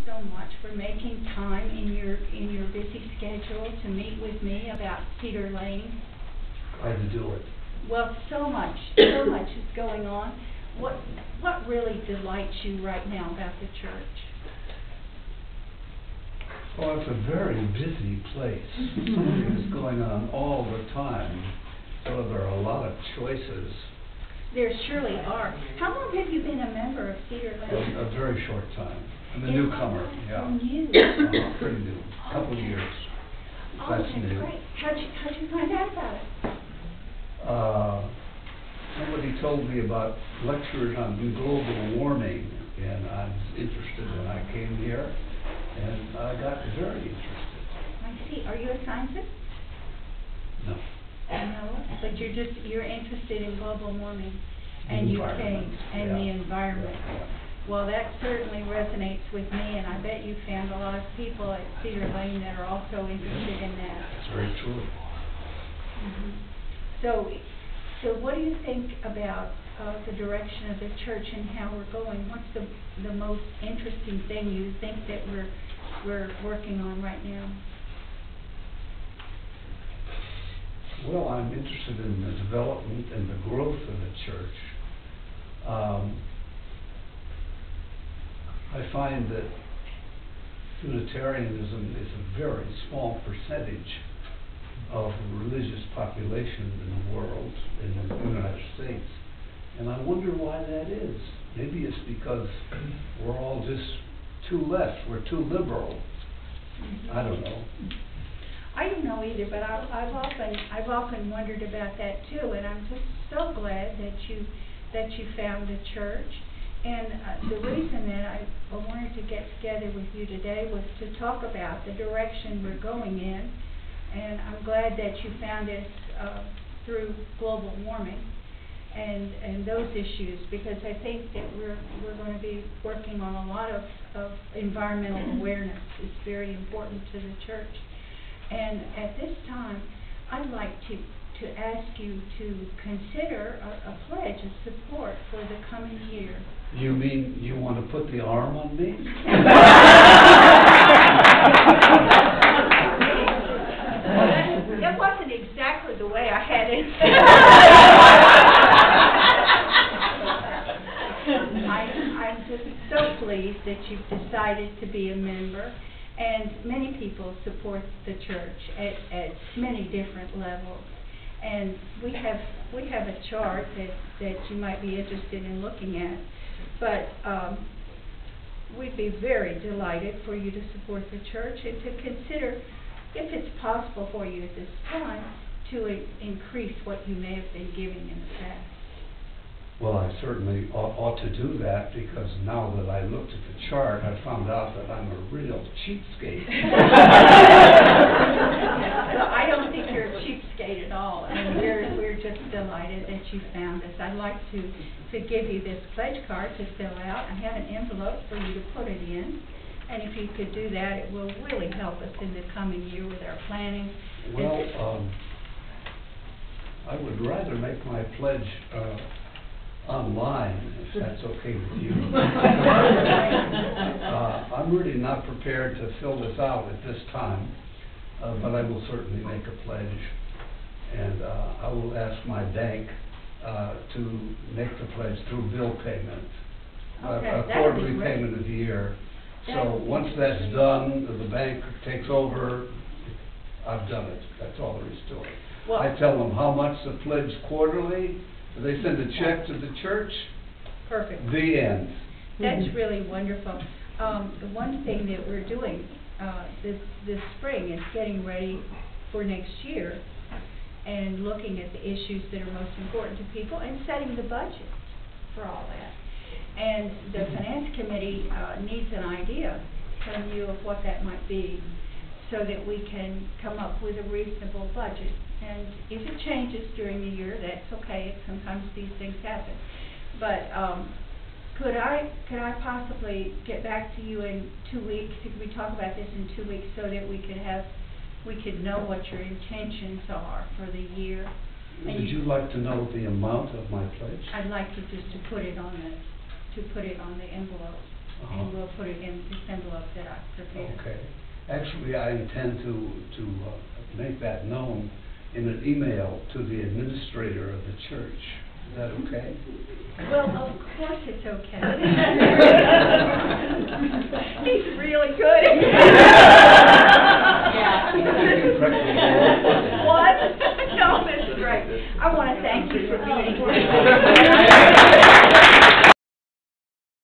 so much for making time in your busy schedule to meet with me about Cedar Lane. Glad to do it. Well, so much is going on. What really delights you right now about the church? Well, it's a very busy place. Something is going on all the time, so there are a lot of choices. There surely are. How long have you been a member of Cedar Lane? A very short time. I'm a newcomer. Yeah. So new. Pretty new. A couple of years. Oh, That's that's new. great. How'd you find out about it? Somebody told me about lectures on global warming, and I was interested, and I came here, and I got very interested. I see. Are you a scientist? No. No, but you're interested in global warming, and you came, and the environment. Yeah. Well, that certainly resonates with me, and I bet you found a lot of people at Cedar Lane that are also interested in that. That's very true. Mm-hmm. So what do you think about the direction of the church and how we're going? What's the most interesting thing you think that we're working on right now? Well, I'm interested in the development and the growth of the church. I find that Unitarianism is a very small percentage of the religious population in the world, in the United States. And I wonder why that is. Maybe it's because we're all just too left, we're too liberal. I don't know. I don't know either, but I've often wondered about that too, and I'm just so glad that you found the church. And the reason that I wanted to get together with you today was to talk about the direction we're going in, and I'm glad that you found us through global warming and those issues, because I think that we're going to be working on a lot of environmental awareness. It's very important to the church. And at this time, I'd like to ask you to consider a pledge of support for the coming year. You mean you want to put the arm on me? Well, that wasn't exactly the way I had it. I'm just so pleased that you've decided to be a member. And many people support the church at many different levels. And we have a chart that you might be interested in looking at. But we'd be very delighted for you to support the church and to consider, if it's possible for you at this time, to increase what you may have been giving in the past. Well, I certainly ought to do that, because now that I looked at the chart, I found out that I'm a real cheapskate. Well, I don't think you're a cheapskate at all, and we're just delighted that you found us. I'd like to give you this pledge card to fill out. I have an envelope for you to put it in, and if you could do that, it will really help us in the coming year with our planning. Well, I would rather make my pledge online, if that's okay with you. I'm really not prepared to fill this out at this time, but I will certainly make a pledge, and I will ask my bank to make the pledge through bill payment, a quarterly payment of the year. So once that's done, the bank takes over. I've done it. That's all there is to it. Well, I tell them how much to pledge quarterly. They send a check to the church. Perfect. The end. That's really wonderful. The one thing that we're doing this spring is getting ready for next year and looking at the issues that are most important to people and setting the budget for all that. And the Finance Committee needs an idea from you of what that might be, so that we can come up with a reasonable budget. And if it changes during the year, that's okay. Sometimes these things happen. But could I possibly get back to you in 2 weeks? Could we talk about this in 2 weeks, so that we could know what your intentions are for the year? And Would you like to know the amount of my pledge? I'd like you just to put it on the envelope. and we'll put it in this envelope that I prepared. Okay. Actually, I intend to make that known in an email to the administrator of the church. Is that okay? Well, of course it's okay. He's really good. Yeah. What? No, that's great. I want to thank you for being